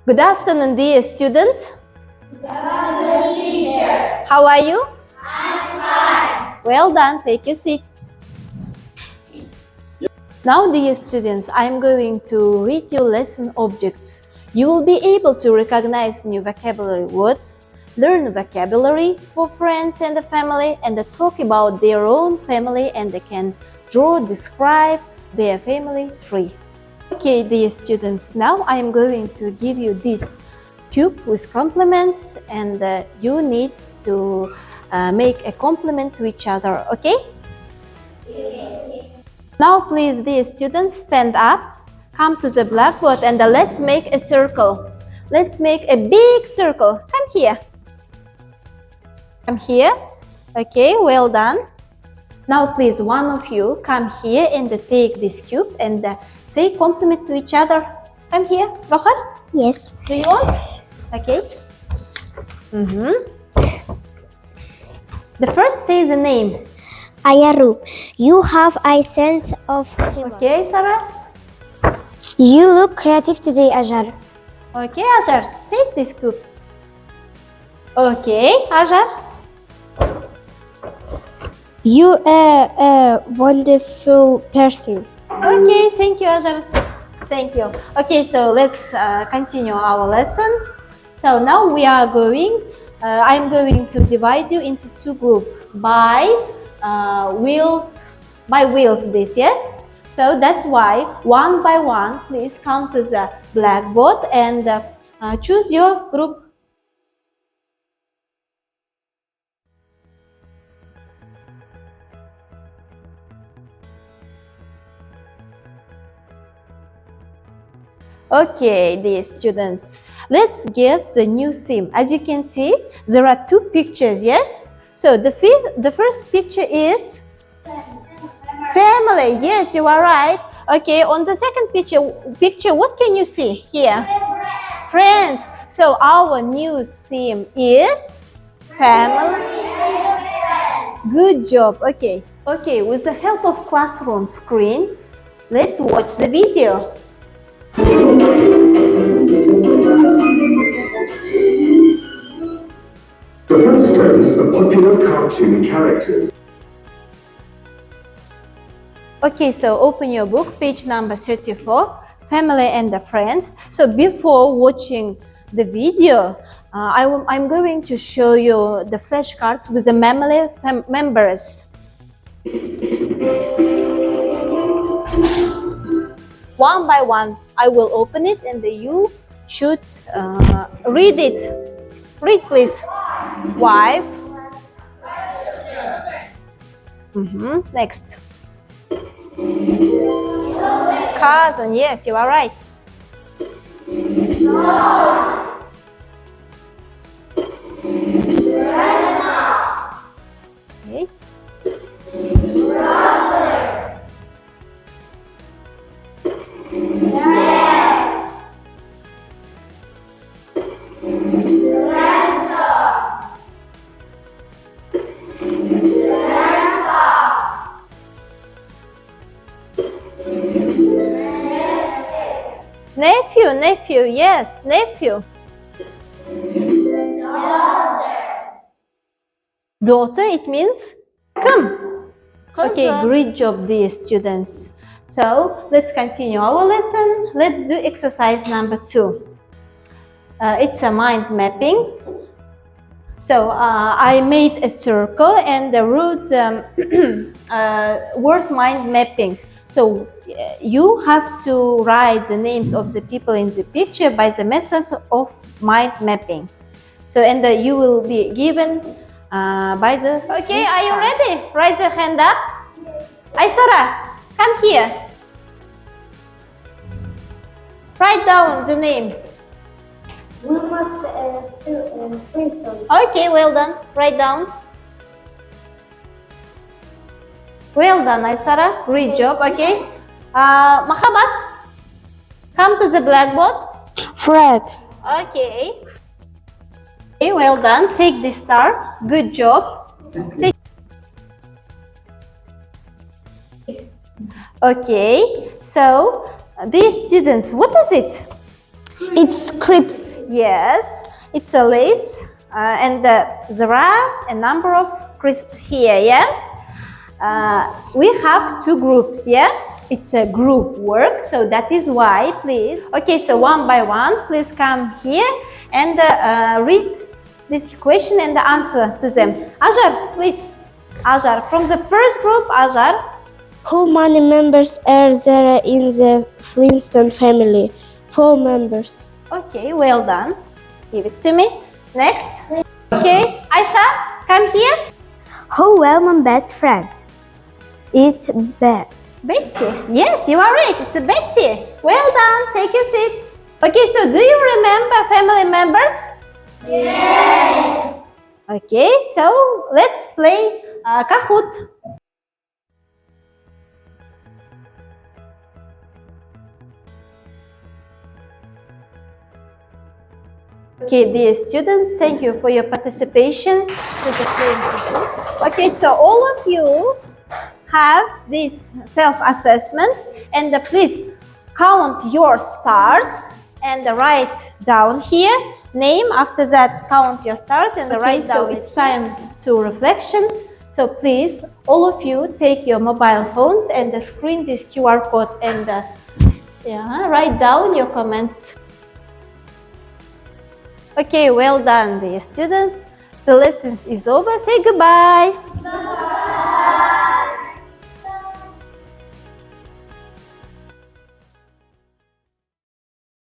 Good afternoon, dear students. Good afternoon, teacher. How are you? I'm fine. Well done. Take your seat. Now, dear students, I'm going to read you lesson objects. You will be able to recognize new vocabulary words, learn vocabulary for friends and the family, and talk about their own family, and they can draw, describe their family tree. Okay, dear students, now I'm going to give you this cube with compliments, and you need to make a compliment to each other, okay? Now, please, dear students, stand up, come to the blackboard, and let's make a circle. Let's make a big circle. Come here. Come here. Okay, well done. Now, please, one of you come here and take this cube and say compliment to each other. Come here. Gohar? Yes. Do you want? Okay. The first say the name. Ayaru, you have a sense of humor. Okay, Sarah? You look creative today, Ajar. Okay, Ajar, take this cube. Okay, Ajar. You are a wonderful person. Okay, thank you, Ajar. Thank you. Okay, so let's continue our lesson. So now we are going, I'm going to divide you into two groups by wheels this, yes? So that's why one by one, please come to the blackboard and choose your group. Okay, dear students, let's guess the new theme. As you can see, there are two pictures, yes? So the first picture is family. Yes, you are right. Okay, on the second picture, what can you see here? Friends. So our new theme is family. Good job. Okay. Okay, with the help of classroom screen, let's watch the video. The Flintstones are popular cartoon characters. Okay, so open your book, page number 34, Family and the Friends. So before watching the video, I'm going to show you the flashcards with the family members. One by one, I will open it and you should read it. Read, please. Wife. Next. Cousin. Yes, you are right. Okay. Nephew, yes, nephew. Daughter, it means come. Okay, great job, dear students. So let's continue our lesson. Let's do exercise number 2. It's a mind mapping. So I made a circle and wrote word mind mapping. So you have to write the names of the people in the picture by the method of mind mapping. So and you will be given by the... Okay, are you ready? Raise your hand up. Aysara, come here. Write down the name. Okay, well done. Write down. Well done, Aysara. Great job. Okay. Mahabat, come to the blackboard. Fred. Okay. Okay, well done. Take the star. Good job. Okay. So, these students, what is it? It's crisps. Yes, it's a lace, and there are a number of crisps here. Yeah, we have two groups. Yeah, it's a group work, so that is why. Please, okay. So one by one, please come here and read this question and the answer to them. Ajar, please. Ajar, from the first group, Ajar. How many members are there in the Flintstone family? 4 members. Okay, well done. Give it to me. Next. Okay, Aisha, come here. How well my best friend? It's Beth. Betty. Yes, you are right. It's a Betty. Well done. Take a seat. Okay, so do you remember family members? Yes. Okay, so let's play Kahoot. Okay, dear students, thank you for your participation to the playing Kahoot. Okay, so all of you have this self-assessment, and please count your stars and write down here name. After that, count your stars and write down. So it's time to reflection. So please, all of you, take your mobile phones and screen this QR code and write down your comments. Okay, well done, dear students. The lesson is over. Say goodbye. Bye.